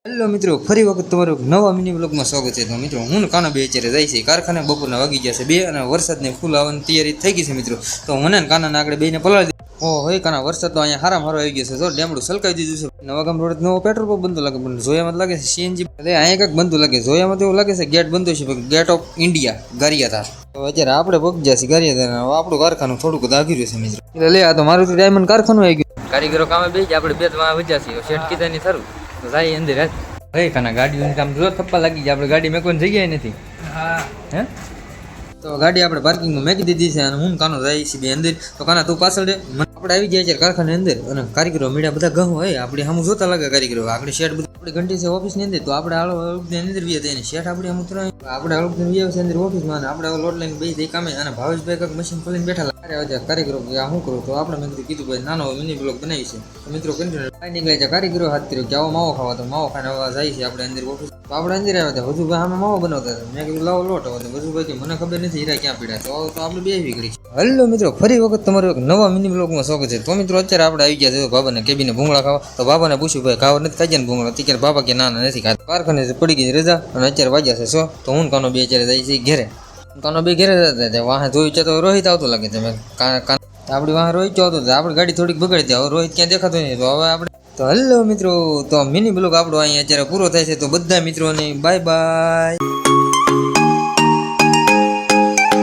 Hello મિત્રો, ફરી વખત તમારું નવા મિની બ્લોગમાં સ્વાગત છે. તો મિત્રો હું ને કાના બે અત્યારે જાય છે કારખાને. બપોરના વાગી ગયા છે 2 અને વરસાદને ફૂલ આવવાની તૈયારી થઈ ગઈ છે મિત્રો. તો મને ને કાનાને આગળ બેને પલાળી દીધું. ઓ હોય કાના, વરસાદ તો અહીંયા હારામ હારો આવી ગયો છે. તો ડેમડું સલકાઈ દીધું છે. નવાગામ રોડ નવો પેટ્રોલ પંપ બંધ લાગે, પણ જોયામાં લાગે છે સીએનજી. અહીંયા કંઈક બંધ લાગે, જોયામાં તો એવું લાગે છે ગેટ બંધ છે, ગેટ ઓફ ઇન્ડિયા ગારિયાધાર. તો અત્યારે આપણે પગ છે ગારિયાધાર. આપણું કારખાનું થોડુંક દાગી રહ્યું છે મિત્રો. એટલે લે, આ તો મારું ડાયમંડ કારખાનું આવી ગયું. કારીગરો કામે બેસી આપણે બે ત્રણ વજ્યા છીએ. શેઠ કીધા ની થરું તો જાય અંદર. હે કાના, ગાડીઓની કામ જો થપ્પા લાગી જાય. આપણે ગાડી મેકવાની જગ્યાએ નથી. હા હે, તો ગાડી આપણે પાર્કિંગમાં મેકી દીધી છે અને હું કાનો જાય છે બે અંદર. તો કાના તું પાછળ દે. આપણે આવી જાય છે કારખાની અંદર અને કારીગરો મીડિયા બધા ઘઉં હોય. આપણે સામું જોતા લાગે કારીગરો. આપણે શેઠ બધું આપણી ઘંટી છે ઓફિસની અંદર. તો આપણે હળની અંદર વ્યા થઈને શેઠ આપણે અમુક આપણે હળની વ્યા છે અંદર ઓફિસમાં. અને આપણે લોટ લઈને બે જઈ કામે. અને ભાવેશભાઈ કંઈક મશીન ખોલીને બેઠા લાગે કારીગરો કે આ શું કરું. તો આપણે મેં કીધું ભાઈ નાનો મિની બ્લોગ બનાવી છે. તો મિત્રો કન્ટિન્યુ નીકળે છે. કારીગરો હાથ કર્યો કે આવો માવો ખાવા. તો માવો ખાઈને આવવા જાય છે આપણે અંદર ઓફિસ. તો આપણે અંદર આવ્યા હતા. વધુભાઈ આમાં માવો બનાવતા હતા. મેં કીધું લાવો લોટ. હવે વધુભાઈ કે મને ખબર નથી હીરા ક્યાં પીડ્યા. તો આપણે બે વીકડી. હેલો મિત્રો, ફરી વખત તમારું એક નવા મિની બ્લોગમાં સ્વાગત છે. તો મિત્રો અત્યારે આપણે આવી ગયા છે બાબાને કેબીને ભૂંગળા ખાવા. તો બાબાને પૂછ્યું ભાઈ ખાવા નથી ખાઈ ને ભૂંગળા. તીક્યારે બાબા કે ના નથી ખાતા. કારખાને પડી ગઈ રજા અને અત્યારે વાગ્યા છે 100. તો હું કાનો બે અત્યારે જાય છે ઘેરે. કાનો બે ઘેરે જતા વાહ જોયું છે તો રોહિત આવતો લાગે છે. આપણી વાહ રોહિત આવતો હતો. આપણે ગાડી થોડીક બગડી હતી. હવે રોહિત ક્યાં દેખાતો નહીં. તો હવે આપણે તો હેલો મિત્રો, તો મિની બ્લોગ આપણો અહીંયા અત્યારે પૂરો થાય છે. તો બધા મિત્રોને બાય બાય.